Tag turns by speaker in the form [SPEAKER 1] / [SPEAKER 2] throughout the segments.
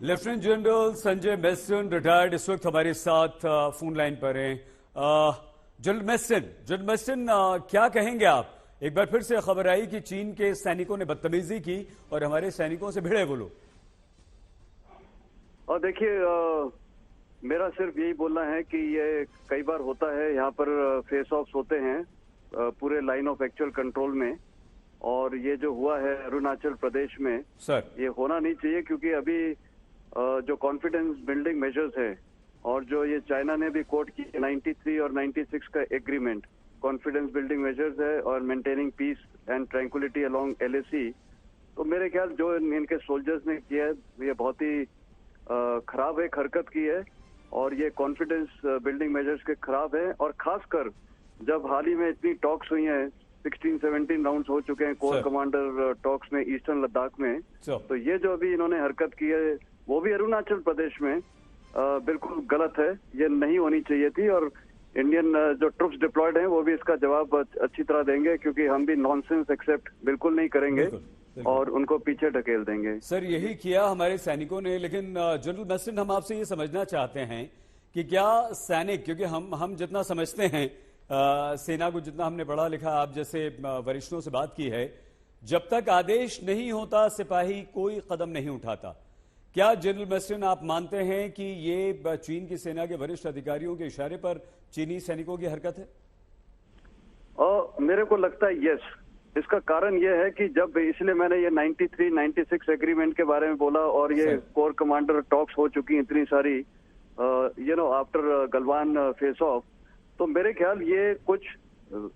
[SPEAKER 1] Lieutenant general Sanjay mason retired इस वक्त हमारे साथ फोन लाइन पर हैं। जनरल मेसन, क्या कहेंगे आप? एक बार फिर से खबर आई कि चीन के सैनिकों ने बदतमीजी की और हमारे सैनिकों से भिड़े वो लोग।
[SPEAKER 2] और देखिए, मेरा सिर्फ यही बोलना है कि ये कई बार होता है, यहाँ पर फेस ऑफ्स होते हैं पूरे लाइन ऑफ एक्चुअल कंट्रोल में। और ये जो हुआ है अरुणाचल प्रदेश में,
[SPEAKER 1] सर,
[SPEAKER 2] ये होना नहीं चाहिए, क्योंकि अभी जो कॉन्फिडेंस बिल्डिंग मेजर्स है और जो ये चाइना ने भी कोट की 93 और 96 का एग्रीमेंट, कॉन्फिडेंस बिल्डिंग मेजर्स है और maintaining peace and tranquillity along LAC, तो मेरे ख्याल जो इनके सोल्जर्स ने किया है ये बहुत ही खराब एक हरकत की है और ये कॉन्फिडेंस बिल्डिंग मेजर्स के खराब है। और खासकर जब हाल ही में इतनी टॉक्स हुई हैं, 16-17 राउंड्स हो चुके हैं कोर कमांडर टॉक्स में ईस्टर्न लद्दाख में, तो ये जो अभी इन्होंने हरकत की है वो भी अरुणाचल प्रदेश में बिल्कुल गलत है, ये नहीं होनी चाहिए थी। और इंडियन जो ट्रुप्स डिप्लॉयड हैं वो भी इसका जवाब अच्छी तरह देंगे, क्योंकि हम भी नॉनसेंस एक्सेप्ट बिल्कुल नहीं करेंगे और उनको पीछे ढकेल देंगे।
[SPEAKER 1] सर, यही किया हमारे सैनिकों ने। लेकिन जनरल मेसन, हम आपसे ये समझना चाहते हैं कि क्या सैनिक, क्योंकि हम जितना समझते हैं सेना को, जितना हमने पढ़ा लिखा, आप जैसे वरिष्ठों से बात की है, जब तक आदेश नहीं होता सिपाही कोई कदम नहीं उठाता। क्या जनरल मेसन आप मानते हैं कि ये चीन की सेना के वरिष्ठ अधिकारियों के इशारे पर चीनी सैनिकों की हरकत है?
[SPEAKER 2] मेरे को लगता है यस। इसका कारण यह है कि जब, इसलिए मैंने ये 93-96 एग्रीमेंट के बारे में बोला और ये कोर कमांडर टॉक्स हो चुकी इतनी सारी आफ्टर गलवान फेस ऑफ, तो मेरे ख्याल ये कुछ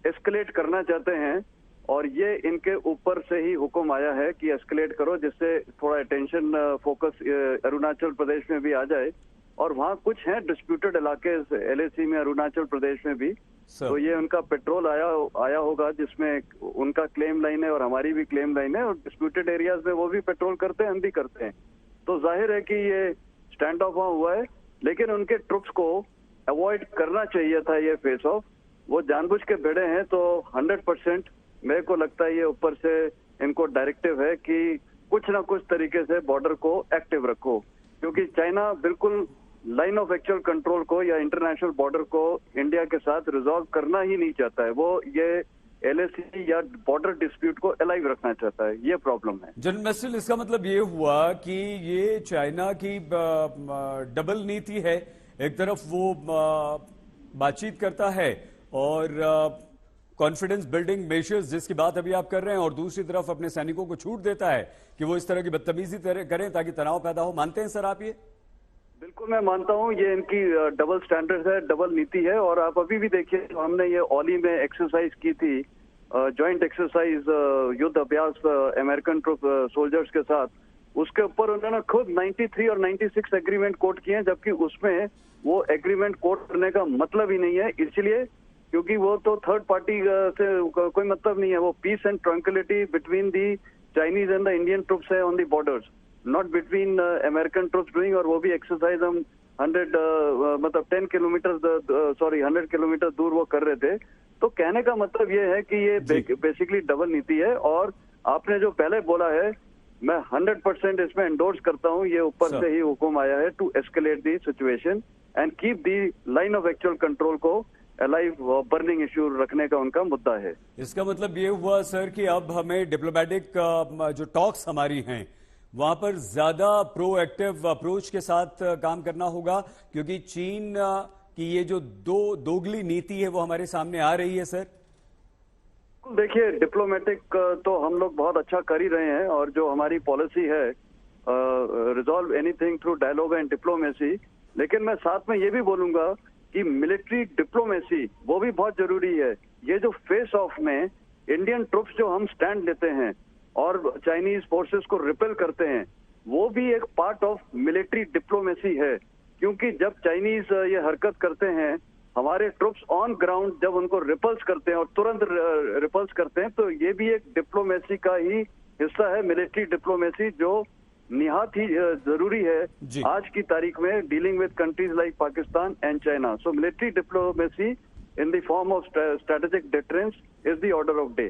[SPEAKER 2] एस्केलेट करना चाहते हैं और ये इनके ऊपर से ही हुक्म आया है कि एस्केलेट करो, जिससे थोड़ा अटेंशन फोकस अरुणाचल प्रदेश में भी आ जाए। और वहाँ कुछ हैं डिस्प्यूटेड इलाके LAC में, अरुणाचल प्रदेश में भी, तो ये उनका पेट्रोल आया होगा जिसमें उनका क्लेम लाइन है और हमारी भी क्लेम लाइन है, और डिस्प्यूटेड एरियाज में वो भी पेट्रोल करते हैं, हम भी करते हैं। तो जाहिर है कि ये स्टैंड ऑफ वहाँ हुआ है, लेकिन उनके ट्रुप्स को अवॉइड करना चाहिए था ये फेस ऑफ। वो जानबूझ के भिड़े हैं, तो 100% मेरे को लगता है ये ऊपर से इनको डायरेक्टिव है कि कुछ ना कुछ तरीके से बॉर्डर को एक्टिव रखो, क्योंकि चाइना बिल्कुल लाइन ऑफ एक्चुअल कंट्रोल को या इंटरनेशनल बॉर्डर को इंडिया के साथ रिजॉल्व करना ही नहीं चाहता है। वो ये LAC या बॉर्डर डिस्प्यूट को अलाइव रखना चाहता है, ये प्रॉब्लम है।
[SPEAKER 1] जनरल मेसन, इसका मतलब ये हुआ कि ये चाइना की डबल नीति है। एक तरफ वो बातचीत करता है और कॉन्फिडेंस बिल्डिंग मेजर्स जिसकी बात अभी आप कर रहे हैं, और दूसरी तरफ अपने सैनिकों को छूट देता है कि वो इस तरह की बदतमीजी करें ताकि तनाव पैदा हो। मानते हैं सर आप ये?
[SPEAKER 2] बिल्कुल, मैं मानता हूं ये इनकी डबल स्टैंडर्ड है, डबल नीति है। और आप अभी भी देखिए, हमने ये ओली में एक्सरसाइज की थी, जॉइंट एक्सरसाइज, युद्ध अभ्यास अमेरिकन ट्रुप सोल्जर्स के साथ, उसके ऊपर उन्होंने खुद 93 और 96 एग्रीमेंट कोट किए हैं, जबकि उसमें वो एग्रीमेंट कोट करने का मतलब ही नहीं है, इसलिए क्योंकि वो तो थर्ड पार्टी से कोई मतलब नहीं है। वो peace and tranquillity between the Chinese and the Indian troops है on the borders, not between American troops doing. और वो भी एक्सरसाइज हम 100 किलोमीटर दूर वो कर रहे थे। तो कहने का मतलब ये है कि ये बेसिकली डबल नीति है। और आपने जो पहले बोला है, मैं 100% इसमें एंडोर्स करता हूं, ये ऊपर से ही हुक्म आया है to escalate the situation and keep the line of actual control को अलाइव, बर्निंग इश्यू रखने का उनका मुद्दा है।
[SPEAKER 1] इसका मतलब ये हुआ सर कि अब हमें डिप्लोमेटिक जो टॉक्स हमारी हैं वहां पर ज्यादा प्रोएक्टिव अप्रोच के साथ काम करना होगा, क्योंकि चीन की ये जो दोगली नीति है वो हमारे सामने आ रही है। सर
[SPEAKER 2] देखिए, डिप्लोमेटिक तो हम लोग बहुत अच्छा कर ही रहे हैं, और जो हमारी पॉलिसी है resolve anything through dialogue and diplomacy, लेकिन मैं साथ में ये भी बोलूंगा कि मिलिट्री डिप्लोमेसी वो भी बहुत जरूरी है। ये जो फेस ऑफ में इंडियन ट्रुप्स जो हम स्टैंड लेते हैं और चाइनीज फोर्सेस को रिपेल करते हैं, वो भी एक पार्ट ऑफ मिलिट्री डिप्लोमेसी है। क्योंकि जब चाइनीज ये हरकत करते हैं, हमारे ट्रुप्स ऑन ग्राउंड जब उनको रिपल्स करते हैं और तुरंत रिपल्स करते हैं, तो ये भी एक डिप्लोमेसी का ही हिस्सा है, मिलिट्री डिप्लोमेसी, जो निहात ही जरूरी है आज की तारीख में dealing with countries like Pakistan and China. So military diplomacy in the form of strategic deterrence is the order of day.